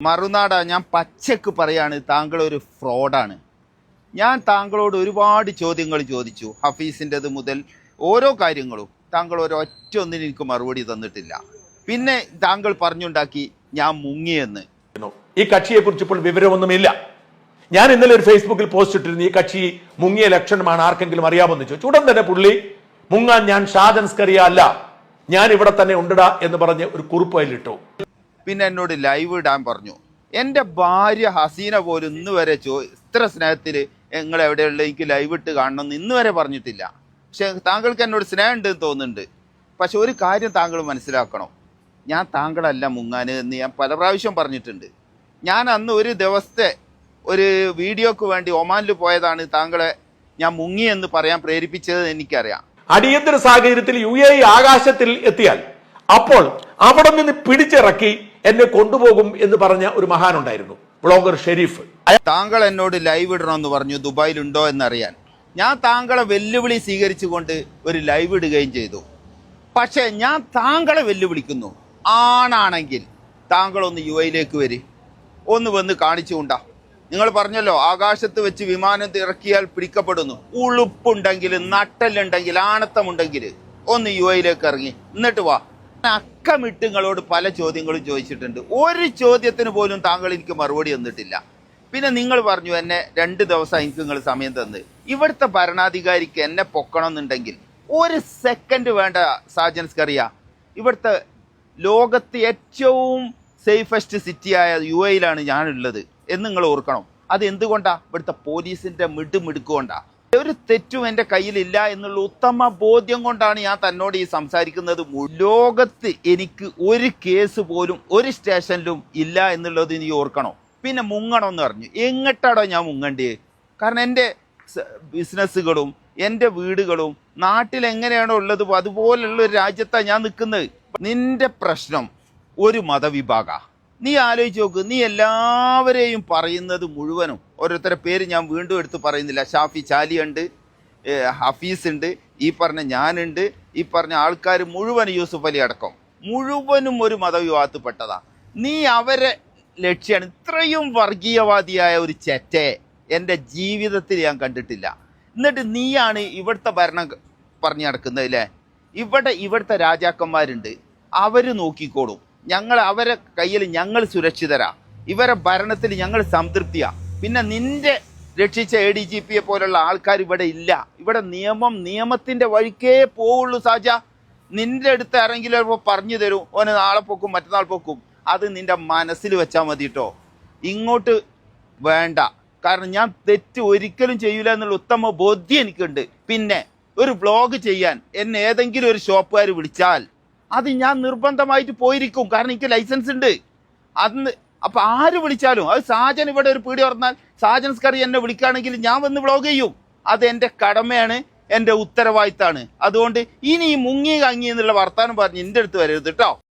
മറുനാട, ഞാൻ പച്ചക്ക് പറയാണ്, താങ്കൾ ഒരു ഫ്രോഡാണ്. ഞാൻ താങ്കളോട് ഒരുപാട് ചോദ്യങ്ങൾ ചോദിച്ചു, ഹഫീസിൻ്റെത് മുതൽ ഓരോ കാര്യങ്ങളും. താങ്കൾ ഒരൊറ്റ ഒന്നിനും എനിക്ക് മറുപടി തന്നിട്ടില്ല. പിന്നെ താങ്കൾ പറഞ്ഞുണ്ടാക്കി ഞാൻ മുങ്ങിയെന്ന്. ഈ കക്ഷിയെ കുറിച്ച് ഇപ്പോൾ വിവരമൊന്നുമില്ല. ഞാൻ ഇന്നലെ ഒരു ഫേസ്ബുക്കിൽ പോസ്റ്റ് ഇട്ടിരുന്നു, ഈ കക്ഷി മുങ്ങിയ ലക്ഷണമാണ്, ആർക്കെങ്കിലും അറിയാമെന്ന് ചോദിച്ചു. ഉടൻ തന്നെ പുള്ളി മുങ്ങാൻ ഞാൻ ഷാജൻ സ്കറിയ അല്ല, ഞാൻ ഇവിടെ തന്നെ ഉണ്ടടാ എന്ന് പറഞ്ഞ് ഒരു കുറിപ്പ് അതിലിട്ടു. പിന്നെ എന്നോട് ലൈവ് ഇടാൻ പറഞ്ഞു. എൻ്റെ ഭാര്യ ഹസീന പോലും ഇന്ന് വരെ ഇത്ര സ്നേഹത്തിൽ നിങ്ങൾ എവിടെയുള്ള എനിക്ക് ലൈവ് ഇട്ട് കാണണമെന്ന് ഇന്ന് വരെ പറഞ്ഞിട്ടില്ല. പക്ഷെ താങ്കൾക്ക് എന്നോട് സ്നേഹം ഉണ്ടെന്ന് തോന്നുന്നുണ്ട്. പക്ഷെ ഒരു കാര്യം താങ്കൾ മനസ്സിലാക്കണം, ഞാൻ താങ്കളല്ല മുങ്ങാൻ എന്ന് ഞാൻ പല പ്രാവശ്യം പറഞ്ഞിട്ടുണ്ട്. ഞാൻ അന്ന് ഒരു ദിവസത്തെ ഒരു വീഡിയോക്ക് വേണ്ടി ഒമാനിൽ പോയതാണ് താങ്കളെ ഞാൻ മുങ്ങിയെന്ന് പറയാൻ പ്രേരിപ്പിച്ചത് എനിക്കറിയാം. അടിയന്തര സാഹചര്യത്തിൽ UAE ആകാശത്തിൽ എത്തിയാൽ അപ്പോൾ അവിടെ നിന്ന് പിടിച്ചിറക്കി എന്നെ കൊണ്ടുപോകും എന്ന് പറഞ്ഞ ഒരു മഹാനുണ്ടായിരുന്നു, ബ്ലോഗർ ഷെരീഫ്. താങ്കൾ എന്നോട് ലൈവ് ഇടണമെന്ന് പറഞ്ഞു, ദുബായിലുണ്ടോ എന്നറിയാൻ. ഞാൻ താങ്കളെ വെല്ലുവിളി സ്വീകരിച്ചുകൊണ്ട് ഒരു ലൈവ് ഇടുകയും ചെയ്തു. പക്ഷേ ഞാൻ താങ്കളെ വെല്ലുവിളിക്കുന്നു, ആണാണെങ്കിൽ താങ്കളൊന്ന് UAEയിലേക്ക് വരി, ഒന്ന് വന്ന് കാണിച്ചുകൊണ്ടാ. നിങ്ങൾ പറഞ്ഞല്ലോ ആകാശത്ത് വെച്ച് വിമാനം ഇറക്കിയാൽ പിടിക്കപ്പെടുന്നു. ഉളുപ്പുണ്ടെങ്കിൽ, നട്ടലുണ്ടെങ്കിൽ, ആണത്തമുണ്ടെങ്കിൽ ഒന്ന് UAEയിലേക്ക് ഇറങ്ങി എന്നിട്ട് വാ. അക്കമിട്ട് നിങ്ങളോട് പല ചോദ്യങ്ങളും ചോദിച്ചിട്ടുണ്ട്, ഒരു ചോദ്യത്തിന് പോലും താങ്കൾ എനിക്ക് മറുപടി തന്നിട്ടില്ല. പിന്നെ നിങ്ങൾ പറഞ്ഞു എന്നെ 2 ദിവസം എനിക്ക് നിങ്ങൾ സമയം തന്ന്. ഇവിടുത്തെ ഭരണാധികാരിക്ക് എന്നെ പൊക്കണമെന്നുണ്ടെങ്കിൽ ഒരു സെക്കൻഡ് വേണ്ട സാജൻ സ്കറിയ. ഇവിടുത്തെ ലോകത്ത് ഏറ്റവും സേഫസ്റ്റ് സിറ്റിയായ UAEയിലാണ് ഞാനുള്ളത് എന്ന് നിങ്ങൾ ഓർക്കണം. അത് എന്തുകൊണ്ടാ? ഇവിടുത്തെ പോലീസിന്റെ മിടുക്കൊണ്ടാ. ഒരു തെറ്റും എൻ്റെ കയ്യിലില്ല എന്നുള്ള ഉത്തമ ബോധ്യം കൊണ്ടാണ് ഞാൻ തന്നോട് ഈ സംസാരിക്കുന്നത്. ലോകത്ത് എനിക്ക് ഒരു കേസ് പോലും ഒരു സ്റ്റേഷനിലും ഇല്ല എന്നുള്ളത് നീ ഓർക്കണം. പിന്നെ മുങ്ങണമെന്ന് പറഞ്ഞു, എങ്ങട്ടാടോ ഞാൻ മുങ്ങണ്ടേ? കാരണം എൻ്റെ ബിസിനസ്സുകളും എൻ്റെ വീടുകളും നാട്ടിൽ എങ്ങനെയാണോ ഉള്ളത് അതുപോലുള്ള ഒരു രാജ്യത്താണ് ഞാൻ നിൽക്കുന്നത്. നിന്റെ പ്രശ്നം ഒരു മതവിഭാഗ. നീ ആലോചിച്ച് നോക്ക്, നീ എല്ലാവരെയും പറയുന്നത് മുഴുവനും, ഓരോരുത്തരുടെ പേര് ഞാൻ വീണ്ടും എടുത്ത് പറയുന്നില്ല, ഷാഫി ചാലിയുണ്ട്, ഹഫീസ് ഉണ്ട്, ഈ പറഞ്ഞ ഞാനുണ്ട്, ഈ പറഞ്ഞ ആൾക്കാർ മുഴുവൻ, യൂസുഫ് അലി അടക്കം മുഴുവനും ഒരു മതവിഭാഗത്തിൽപ്പെട്ടതാ. നീ അവരെ ലക്ഷ്യമാണ്. ഇത്രയും വർഗീയവാദിയായ ഒരു ചെറ്റയെ എൻ്റെ ജീവിതത്തിൽ ഞാൻ കണ്ടിട്ടില്ല. എന്നിട്ട് നീയാണ് ഇവിടുത്തെ ഭരണം പറഞ്ഞു നടക്കുന്നതില്ലേ? ഇവിടുത്തെ രാജാക്കന്മാരുണ്ട്, അവർ നോക്കിക്കോളും. അവരെ കയ്യിൽ ഞങ്ങൾ സുരക്ഷിതരാ, ഇവരെ ഭരണത്തിൽ ഞങ്ങൾ സംതൃപ്തിയാ. പിന്നെ നിന്റെ രക്ഷിച്ച ADGPയെ പോലുള്ള ആൾക്കാർ ഇവിടെ ഇല്ല. ഇവിടെ നിയമത്തിന്റെ വഴിക്കേ പോവുള്ളൂ. സാജ, നിന്റെ അടുത്ത് ആരെങ്കിലും പറഞ്ഞു തരും, ഓന് നാളെ പോക്കും മറ്റന്നാൾ പോക്കും. അത് നിന്റെ മനസ്സിൽ വെച്ചാൽ മതി കേട്ടോ, ഇങ്ങോട്ട് വേണ്ട. കാരണം ഞാൻ തെറ്റ് ഒരിക്കലും ചെയ്യൂല എന്നുള്ള ഉത്തമ ബോധ്യം എനിക്കുണ്ട്. പിന്നെ ഒരു വ്ളോഗ് ചെയ്യാൻ എന്നെ ഏതെങ്കിലും ഒരു ഷോപ്പുകാർ വിളിച്ചാൽ അത് ഞാൻ നിർബന്ധമായിട്ട് പോയിരിക്കും, കാരണം എനിക്ക് ലൈസൻസ് ഉണ്ട്. അന്ന് അപ്പം ആര് വിളിച്ചാലും, അത് സാജൻ ഇവിടെ ഒരു പീടി പറഞ്ഞാൽ സാജൻ സ്കറി എന്നെ വിളിക്കുകയാണെങ്കിൽ ഞാൻ വന്ന് വ്ളോഗ് ചെയ്യും. അത് എൻ്റെ കടമയാണ്, എൻ്റെ ഉത്തരവാദിത്തമാണ്. അതുകൊണ്ട് ഇനി മുങ്ങി കങ്ങി എന്നുള്ള വർത്താനം പറഞ്ഞ് എൻ്റെ അടുത്ത് വരരുത് കേട്ടോ.